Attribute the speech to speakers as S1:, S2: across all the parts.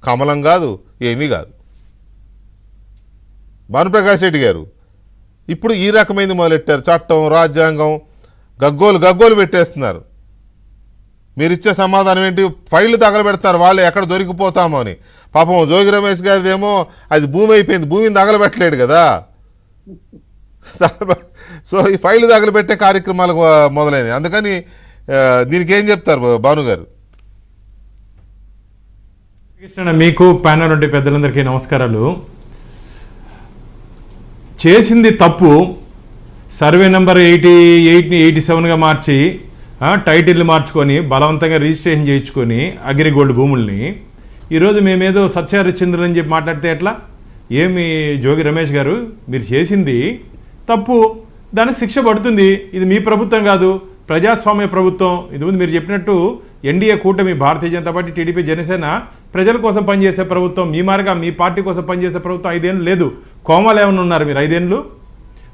S1: కమలం కాదు, ఏమీ కాదు. భానుప్రకాష్ రెడ్డి గారు ఇప్పుడు ఈ రకమైనది మొదలెట్టారు. చట్టం, రాజ్యాంగం గగ్గోలు పెట్టేస్తున్నారు. మీరు ఇచ్చే సమాధానం ఏంటి? ఫైళ్ళు తగలబెడతారు వాళ్ళు, ఎక్కడ దొరికిపోతామో అని. పాపం జోగి రమేష్ గారిదేమో అది భూమి అయిపోయింది, భూమిని తగలబెట్టలేడు కదా. సో ఈ ఫైళ్ళు తగలబెట్టే కార్యక్రమాలు మొదలైనవి. అందుకని దీనికి ఏం చెప్తారు భానుగారు?
S2: మీకు ప్యానల్ ఉండే పెద్దలందరికీ నమస్కారాలు. చేసింది తప్పు, సర్వే నెంబర్ 88ని 87గా మార్చి టైటిల్ని మార్చుకొని బలవంతంగా రిజిస్ట్రేషన్ చేయించుకొని అగ్రిగోల్డ్ భూముల్ని ఈరోజు మేమేదో సత్యహరిశ్చంద్రులు అని చెప్పి మాట్లాడితే ఎట్లా? ఏమి జోగి రమేష్ గారు, మీరు చేసింది తప్పు, దానికి శిక్ష పడుతుంది. ఇది మీ ప్రభుత్వం కాదు, ప్రజాస్వామ్య ప్రభుత్వం. ఇంతకుముందు మీరు చెప్పినట్టు ఎన్డీఏ కూటమి, భారతీయ జనతా పార్టీ, టీడీపీ, జనసేన ప్రజల కోసం పనిచేసే ప్రభుత్వం. మీ మార్గా మీ పార్టీ కోసం పనిచేసే ప్రభుత్వం 5 ఏళ్ళు లేదు. కోమాలు ఏమైనా ఉన్నారు మీరు? 5 ఏళ్ళు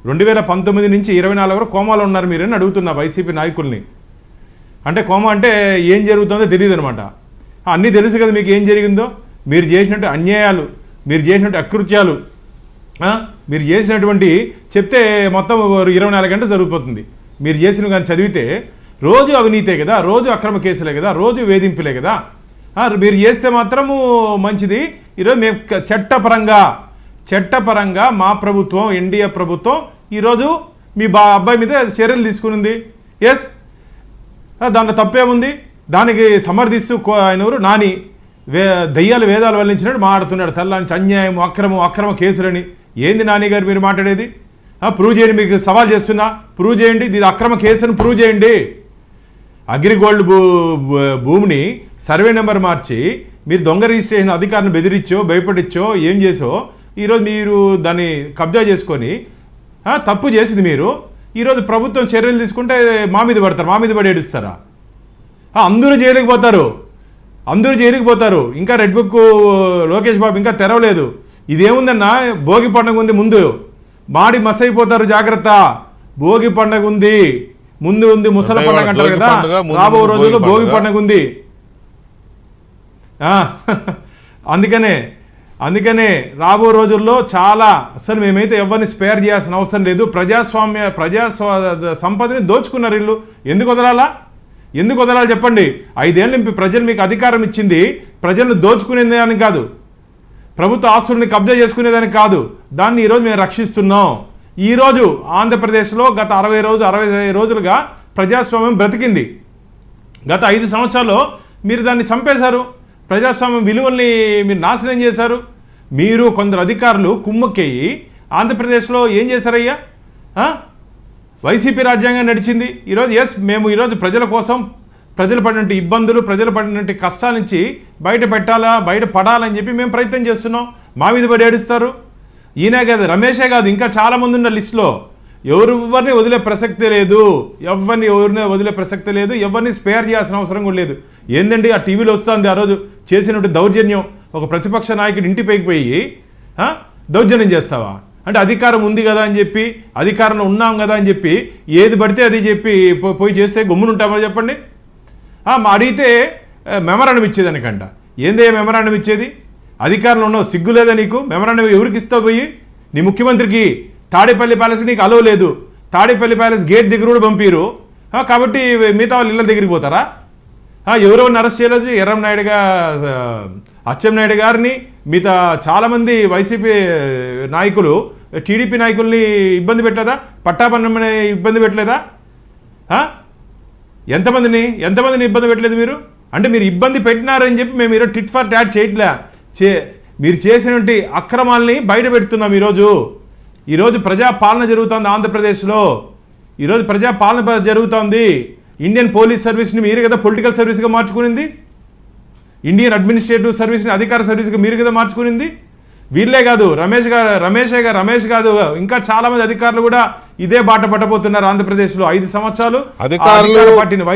S2: 2019 నుంచి 24 వరకు కోమాలో ఉన్నారు మీరని అడుగుతున్నా వైసీపీ నాయకుల్ని. అంటే కోమా అంటే ఏం జరుగుతుందో తెలియదు అనమాట. అన్నీ తెలుసు కదా మీకు ఏం జరిగిందో. మీరు చేసినట్టు అన్యాయాలు, మీరు చేసినట్టు అకృత్యాలు, మీరు చేసినటువంటి చెప్తే మొత్తం 24 గంటలు జరిగిపోతుంది. మీరు చేసిన కానీ చదివితే రోజు అవినీతే కదా, రోజు అక్రమ కేసులే కదా, రోజు వేధింపులే కదా. మీరు చేస్తే మాత్రము మంచిది. ఈరోజు మేము చట్టపరంగా మా ప్రభుత్వం, ఎన్డీఏ ప్రభుత్వం ఈరోజు మీ అబ్బాయి మీద చర్యలు తీసుకునింది. ఎస్, దాంట్లో తప్పేముంది? దానికి సమర్థిస్తూ ఆయన ఎవరు నాని దయ్యాలు వేదాలు వల్లించినట్టు మాట్లాడుతున్నాడు. తెల్లానికి అన్యాయం, అక్రమ కేసులని. ఏంది నాని గారు మీరు మాట్లాడేది? ప్రూవ్ చేయండి, మీకు సవాల్ చేస్తున్నా, ప్రూవ్ చేయండి. ఇది అక్రమ కేసుని ప్రూవ్ చేయండి. అగ్రిగోల్డ్ భూమిని సర్వే నెంబర్ మార్చి మీరు దొంగ రిజిస్ట్రేషన్ అధికారులను బెదిరించో, భయపడిచ్చో, ఏం చేసో ఈరోజు మీరు దాన్ని కబ్జా చేసుకొని తప్పు చేసింది మీరు. ఈరోజు ప్రభుత్వం చర్యలు తీసుకుంటే మా మీద పడతారు, మా మీద పడి ఏడుస్తారా? అందరూ జైలుకి పోతారు. ఇంకా రెడ్ బుక్ లోకేష్ బాబు ఇంకా తెరవలేదు. ఇదేముందన్నా, భోగి పండుగ ఉంది ముందు, మాడి మస్ అయిపోతారు, జాగ్రత్త. భోగి పండుగ ఉంది ముందు, ముసలి పండుగ అంటారు కదా, రాబో రోజుల్లో భోగి పండుగ ఉంది. అందుకనే రాబో రోజుల్లో చాలా, అసలు మేమైతే ఎవరిని స్పేర్ చేయాల్సిన అవసరం లేదు. ప్రజా సంపదని దోచుకున్నారు వీళ్ళు. ఎందుకు వదలాలి చెప్పండి? 5 ఏళ్ళు ప్రజలు మీకు అధికారం ఇచ్చింది ప్రజలను దోచుకునేదానికి కాదు, ప్రభుత్వ ఆస్తుల్ని కబ్జా చేసుకునేదానికి కాదు. దాన్ని ఈరోజు మేము రక్షిస్తున్నాం. ఈరోజు ఆంధ్రప్రదేశ్లో గత 65 రోజులుగా ప్రజాస్వామ్యం బ్రతికింది. గత 5 సంవత్సరాల్లో మీరు దాన్ని చంపేశారు. ప్రజాస్వామ్యం విలువల్ని మీరు నాశనం చేశారు. మీరు కొందరు అధికారులు కుమ్మక్కయ్యి ఆంధ్రప్రదేశ్లో ఏం చేశారయ్యా? వైసీపీ రాజ్యాంగం నడిచింది. ఈరోజు మేము ఈరోజు ప్రజల కోసం, ప్రజలు పడినట్టు ఇబ్బందులు, ప్రజలు పడినట్టు కష్టాల నుంచి బయట పడాలని చెప్పి మేము ప్రయత్నం చేస్తున్నాం. మా మీద పడి ఏడుస్తారు. ఈయనే కాదు, రమేషే కాదు, ఇంకా చాలామంది ఉన్న లిస్టులో. ఎవరిని వదిలే ప్రసక్తే లేదు, ఎవరిని వదిలే ప్రసక్తే లేదు. ఎవరిని స్పేర్ చేయాల్సిన అవసరం కూడా లేదు. ఏంటండి ఆ టీవీలో వస్తుంది ఆ రోజు చేసినట్టు దౌర్జన్యం? ఒక ప్రతిపక్ష నాయకుడు ఇంటిపైకి పోయి దౌర్జన్యం చేస్తావా? అంటే అధికారం ఉంది కదా అని చెప్పి, అధికారంలో ఉన్నాం కదా అని చెప్పి ఏది పడితే అది చెప్పి పోయి చేస్తే గమ్మునుంటామని చెప్పండి. అడిగితే మెమరాండం ఇచ్చేదానికంట. ఏందే మెమరాండం ఇచ్చేది? అధికారంలో ఉన్నావు, సిగ్గు లేదా నీకు? మెమరాండం ఎవరికి ఇస్తావు? పోయి నీ ముఖ్యమంత్రికి తాడేపల్లి ప్యాలెస్ నీకు అలవ్ లేదు. తాడేపల్లి ప్యాలెస్ గేట్ దగ్గర కూడా పంపిరు. కాబట్టి మిగతా వాళ్ళు ఇళ్ళ దగ్గరికి పోతారా? ఎవరెవరిని అరెస్ట్ చేయలేదు? అచ్చెన్నాయుడు గారిని, మిగతా చాలామంది వైసీపీ నాయకులు, టీడీపీ నాయకుల్ని ఇబ్బంది పెట్టలేదా? పట్టాభరణమని ఇబ్బంది పెట్టలేదా? ఎంతమందిని ఇబ్బంది పెట్టలేదు మీరు? అంటే మీరు ఇబ్బంది పెట్టినారని చెప్పి మేము ఈరోజు టిట్ ఫర్ టాట్ చేయట్లే. మీరు చేసినటువంటి అక్రమాలని బయట పెడుతున్నాం. ఈరోజు ప్రజాపాలన జరుగుతుంది ఆంధ్రప్రదేశ్లో. ఈరోజు ప్రజాపాలన జరుగుతోంది. ఇండియన్ పోలీస్ సర్వీస్ని మీరు కదా పొలిటికల్ సర్వీస్గా మార్చుకునింది. ఇండియన్ అడ్మినిస్ట్రేటివ్ సర్వీస్ని అధికార సర్వీస్గా మీరు కదా మార్చుకునింది. వీళ్ళే కాదు, రమేష్ కాదు, ఇంకా చాలా మంది అధికారులు కూడా ఇదే బాట పట్టబోతున్నారు ఆంధ్రప్రదేశ్లో. 5 సంవత్సరాలు అధికార పార్టీని